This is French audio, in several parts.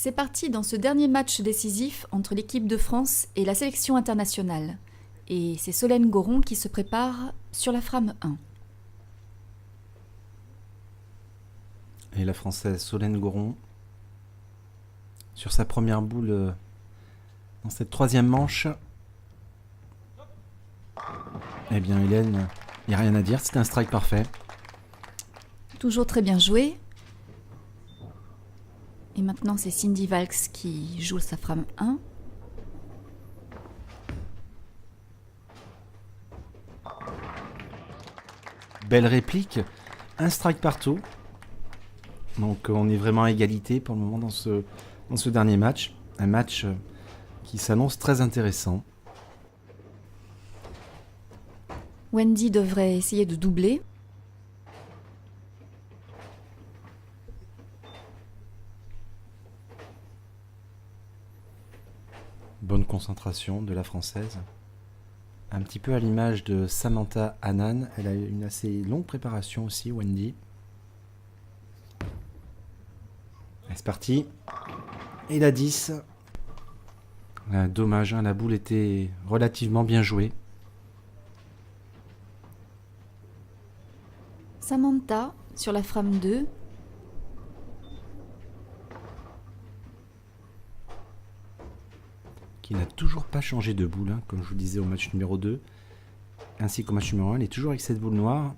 C'est parti dans ce dernier match décisif entre l'équipe de France et la sélection internationale. Et c'est Solène Goron qui se prépare sur la frame 1. Et la Française Solène Goron, sur sa première boule dans cette troisième manche. Eh bien Hélène, il n'y a rien à dire, c'était un strike parfait. Toujours très bien joué. Et maintenant c'est Cindy Valks qui joue sa frame 1. Belle réplique, un strike partout. Donc on est vraiment à égalité pour le moment dans ce dernier match. Un match qui s'annonce très intéressant. Wendy devrait essayer de doubler. Bonne concentration de la Française. Un petit peu à l'image de Samantha Annan. Elle a une assez longue préparation aussi, Wendy. Et c'est parti. Et la 10. Dommage, hein, la boule était relativement bien jouée. Samantha sur la frame 2. Qui n'a toujours pas changé de boule, hein, comme je vous disais au match numéro 2. Ainsi qu'au match numéro 1, elle est toujours avec cette boule noire.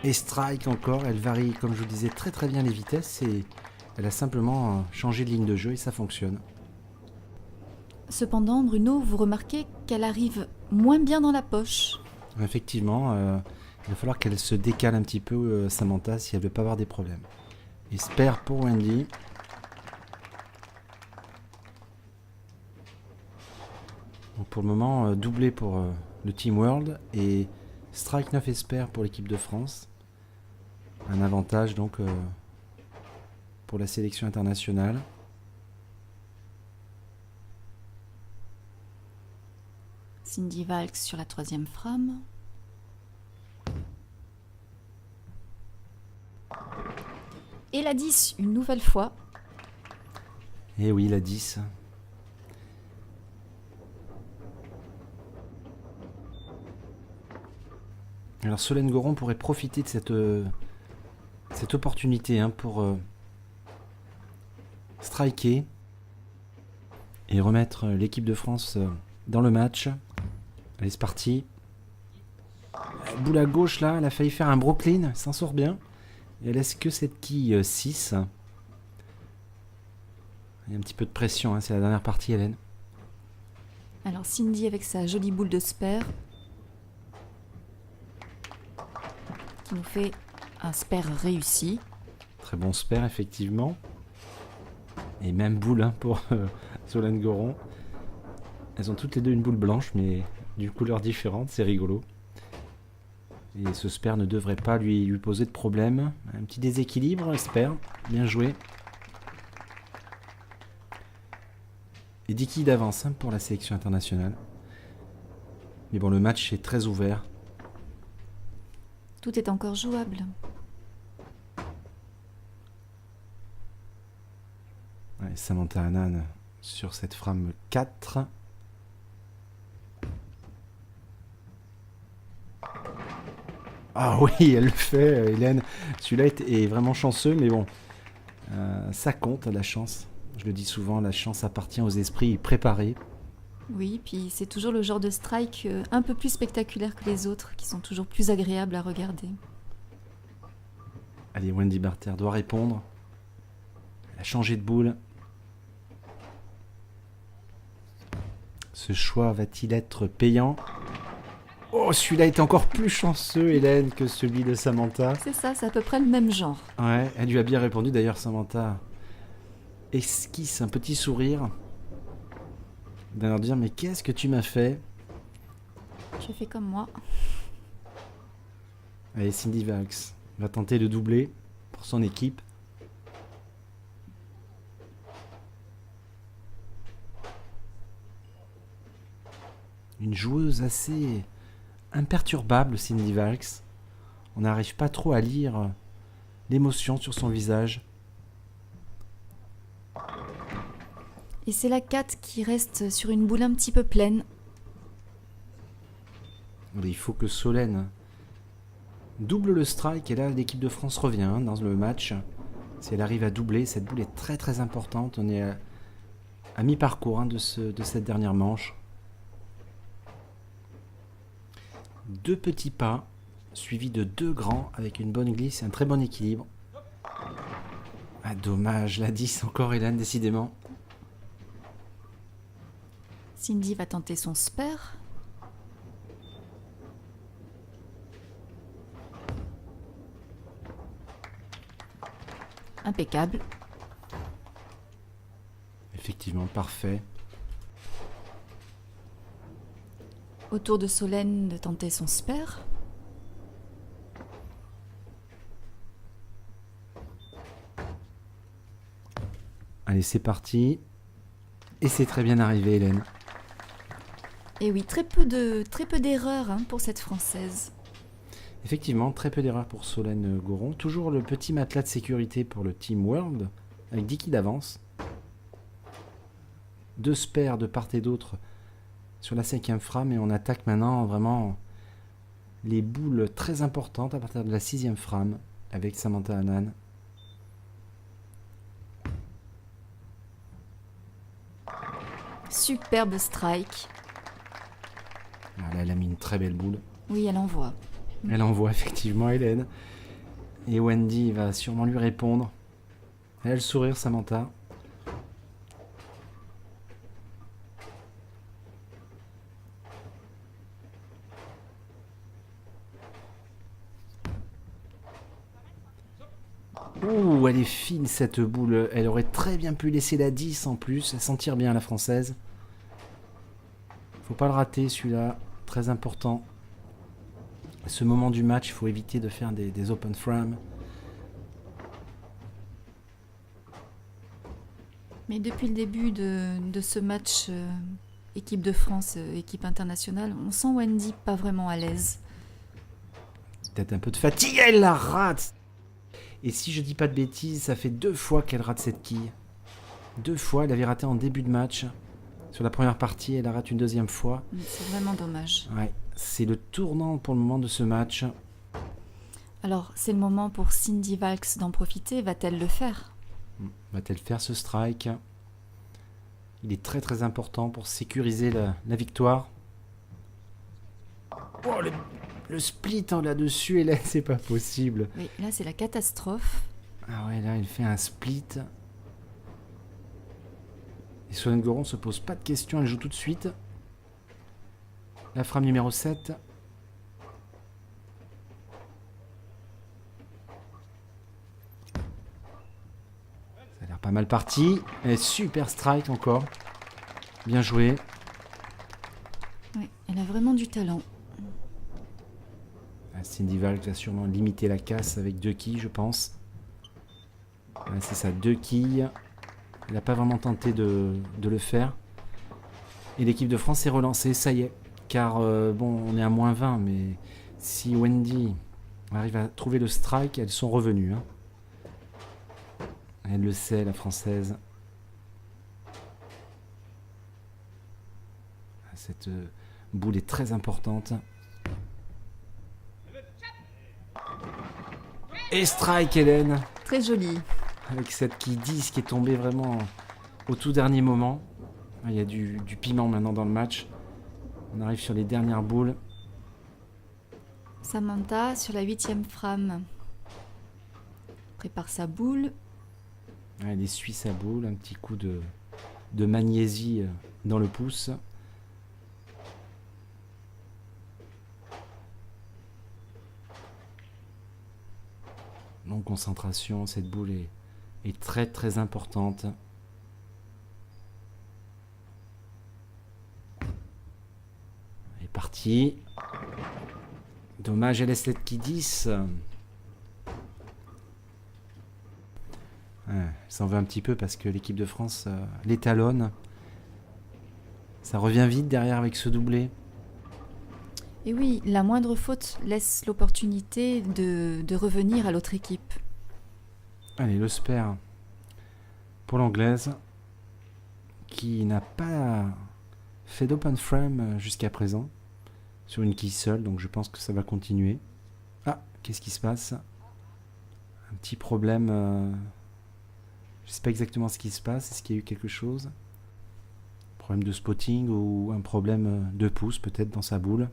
Et strike encore, elle varie, comme je vous disais, très très bien les vitesses. Et elle a simplement changé de ligne de jeu et ça fonctionne. Cependant, Bruno, vous remarquez qu'elle arrive moins bien dans la poche. Effectivement, il va falloir qu'elle se décale un petit peu, Samantha, si elle ne veut pas avoir des problèmes. Et spare pour Wendy. Donc pour le moment, doublé pour le Team World et strike 9 et spare pour l'équipe de France. Un avantage donc pour la sélection internationale. Cindy Valks sur la troisième frame. Et la 10, une nouvelle fois. Et oui, la 10. Alors Solène Goron pourrait profiter de cette opportunité pour striker et remettre l'équipe de France dans le match. Allez, c'est parti. Boule à gauche là, elle a failli faire un Brooklyn, elle s'en sort bien. Et elle laisse que cette quille 6. Il y a un petit peu de pression, hein, c'est la dernière partie, Hélène. Alors Cindy avec sa jolie boule de spare. Qui nous fait un spare réussi. Très bon spare, effectivement. Et même boule pour Solène Goron. Elles ont toutes les deux une boule blanche, mais d'une couleur différente, c'est rigolo. Et ce spare ne devrait pas lui poser de problème. Un petit déséquilibre, spare. Bien joué. Et 10 quilles d'avance pour la sélection internationale. Mais bon, le match est très ouvert. Tout est encore jouable. Ouais, Samantha Annan sur cette frame 4. Ah oui, elle le fait, Hélène. Celui-là est vraiment chanceux, mais bon, ça compte, la chance. Je le dis souvent, la chance appartient aux esprits préparés. Oui, puis c'est toujours le genre de strike un peu plus spectaculaire que les autres, qui sont toujours plus agréables à regarder. Allez, Wendy Barter doit répondre. Elle a changé de boule. Ce choix va-t-il être payant ? Oh, celui-là est encore plus chanceux, Hélène, que celui de Samantha. C'est ça, c'est à peu près le même genre. Ouais, elle lui a bien répondu. D'ailleurs, Samantha esquisse un petit sourire. De leur dire, mais qu'est-ce que tu m'as fait ? Je fais comme moi. Allez, Cindy Valks va tenter de doubler pour son équipe. Une joueuse assez imperturbable, Cindy Valks. On n'arrive pas trop à lire l'émotion sur son visage. Et c'est la 4 qui reste sur une boule un petit peu pleine. Il faut que Solène double le strike. Et là, l'équipe de France revient dans le match. Si elle arrive à doubler, cette boule est très très importante. On est à mi-parcours de cette dernière manche. 2 petits pas, suivis de 2 grands, avec une bonne glisse et un très bon équilibre. Ah, dommage, la 10 encore, Hélène, décidément. Cindy va tenter son spare. Impeccable. Effectivement, parfait. Au tour de Solène de tenter son spare. Allez, c'est parti. Et c'est très bien arrivé, Hélène. Et oui, très peu d'erreurs pour cette Française. Effectivement, très peu d'erreurs pour Solène Goron. Toujours le petit matelas de sécurité pour le Team World, avec 10 kills d'avance. 2 spares de part et d'autre sur la 5e frame. Et on attaque maintenant vraiment les boules très importantes à partir de la 6e frame avec Samantha Hanan. Superbe strike. Ah, là, elle a mis une très belle boule. Oui, elle envoie. Elle envoie effectivement Hélène. Et Wendy va sûrement lui répondre. Elle a le sourire, Samantha. Ouh, elle est fine cette boule. Elle aurait très bien pu laisser la 10 en plus. Elle s'en tire bien, la Française. Faut pas le rater celui-là. Très important. À ce moment du match, il faut éviter de faire des open frames. Mais depuis le début de ce match équipe de France, équipe internationale, on sent Wendy pas vraiment à l'aise. Peut-être un peu de fatigue. Elle la rate. Et si je dis pas de bêtises, ça fait 2 fois qu'elle rate cette quille. 2 fois, elle avait raté en début de match. Sur la première partie, elle la rate une 2e fois. C'est vraiment dommage. Ouais, c'est le tournant pour le moment de ce match. Alors, c'est le moment pour Cindy Valks d'en profiter. Va-t-elle le faire ? Va-t-elle faire ce strike ? Il est très très important pour sécuriser la victoire. Oh, le split là-dessus, Hélène, c'est pas possible. Oui, là c'est la catastrophe. Ah ouais, là, il fait un split. Et Solène Goron se pose pas de questions, elle joue tout de suite. La frame numéro 7. Ça a l'air pas mal parti. Et super strike encore. Bien joué. Oui, elle a vraiment du talent. Cindy Valk va sûrement limiter la casse avec 2 quilles, je pense. Ouais, c'est ça, 2 quilles. Elle n'a pas vraiment tenté de le faire. Et l'équipe de France est relancée, ça y est. Car, bon, on est à moins 20, mais si Wendy arrive à trouver le strike, elles sont revenues. Hein. Elle le sait, la Française. Cette boule est très importante. Et strike, Hélène. Très jolie. Avec cette qui 10 qui est tombée vraiment au tout dernier moment. Il y a du piment maintenant dans le match. On arrive sur les dernières boules. Samantha sur la 8e frame. Prépare sa boule. Elle essuie sa boule. Un petit coup de magnésie dans le pouce. Donc concentration, cette boule est très très importante. Elle est partie. Dommage, elle laisse cette qui 10. Elle s'en veut un petit peu parce que l'équipe de France l'étalonne. Ça revient vite derrière avec ce doublé. Et oui, la moindre faute laisse l'opportunité de revenir à l'autre équipe. Allez, le spare pour l'anglaise qui n'a pas fait d'open frame jusqu'à présent sur une quille seule, donc je pense que ça va continuer. Ah, qu'est-ce qui se passe? Un petit problème. Je ne sais pas exactement ce qui se passe. Est-ce qu'il y a eu quelque chose? Problème de spotting ou un problème de pouce peut-être dans sa boule.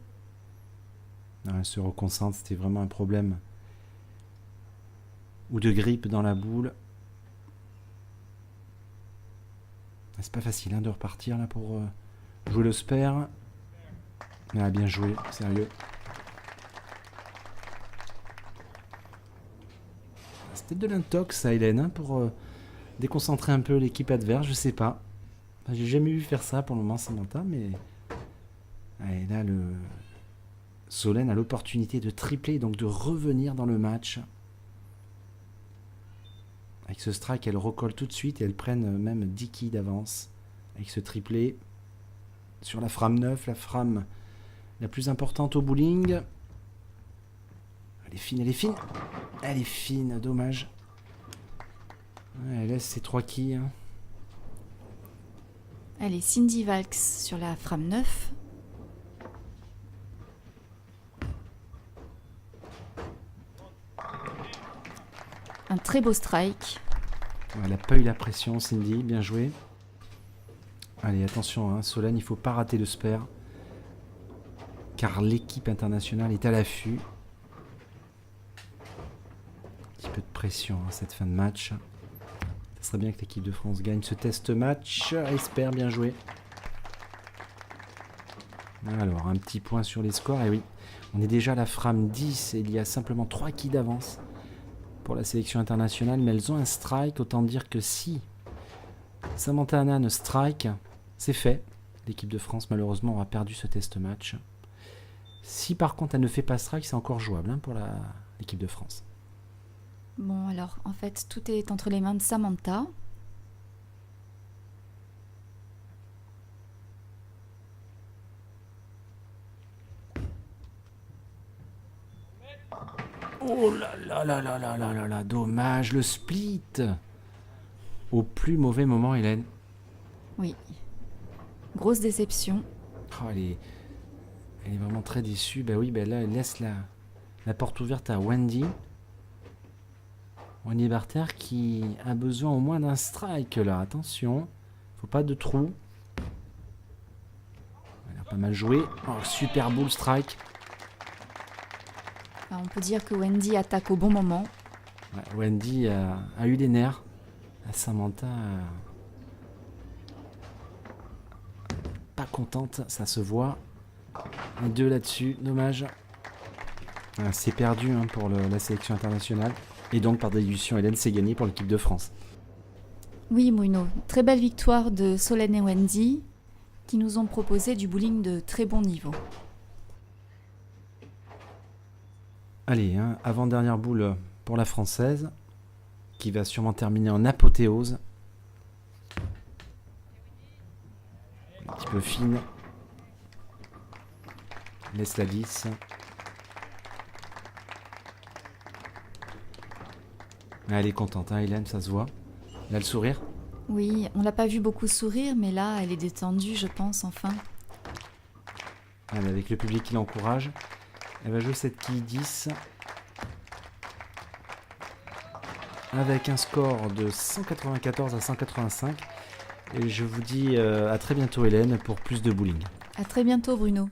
Non, elle se reconcentre, c'était vraiment un problème. Ou de grippe dans la boule. C'est pas facile hein, de repartir là pour jouer le spare. Ah, bien joué, sérieux. C'est peut-être de l'intox ça, Hélène, hein, pour déconcentrer un peu l'équipe adverse, je sais pas. Enfin, j'ai jamais vu faire ça pour le moment, Samantha, mais... Et là, Solène a l'opportunité de tripler, donc de revenir dans le match. Avec ce strike, elle recolle tout de suite et elle prenne même 10 quilles d'avance. Avec ce triplé sur la frame 9, la frame la plus importante au bowling. Elle est fine, elle est fine. Elle est fine, dommage. Elle laisse ses 3 quilles. Allez, Cindy Valks sur la frame 9. Un très beau strike. Elle n'a pas eu la pression, Cindy, bien joué. Allez, attention, hein, Solène, il ne faut pas rater le spare. Car l'équipe internationale est à l'affût. Un petit peu de pression, hein, cette fin de match. Ça serait bien que l'équipe de France gagne ce test match. Espère, bien joué. Alors, un petit point sur les scores. Et oui, on est déjà à la frame 10 et il y a simplement 3 quilles d'avance pour la sélection internationale. Mais elles ont un strike. Autant dire que si Samantha Annan strike, c'est fait. L'équipe de France, malheureusement, aura perdu ce test match. Si par contre elle ne fait pas strike, c'est encore jouable hein, pour l'équipe de France. Bon, alors, en fait, tout est entre les mains de Samantha. Oh là là là là là là là là, dommage, le split. Au plus mauvais moment, Hélène. Oui. Grosse déception. Oh, elle est vraiment très déçue. Ben oui, ben là, elle laisse la porte ouverte à Wendy. Wendy Barter qui a besoin au moins d'un strike là. Attention, faut pas de trou. Elle a pas mal joué. Oh, super bull strike. On peut dire que Wendy attaque au bon moment. Ouais, Wendy a eu les nerfs. Samantha pas contente, ça se voit. Les deux là-dessus, dommage. C'est perdu hein, pour la sélection internationale. Et donc par déduction, Hélène, c'est gagné pour l'équipe de France. Oui, Mouino. Très belle victoire de Solène et Wendy qui nous ont proposé du bowling de très bon niveau. Allez, hein, avant-dernière boule pour la Française, qui va sûrement terminer en apothéose. Un petit peu fine. Laisse la lisse. Elle est contente, hein, Hélène, ça se voit. Elle a le sourire. Oui, on l'a pas vu beaucoup sourire, mais là, elle est détendue, je pense, enfin. Allez, avec le public qui l'encourage. Elle va jouer cette quille 10 avec un score de 194 à 185. Et je vous dis à très bientôt, Hélène, pour plus de bowling. À très bientôt, Bruno.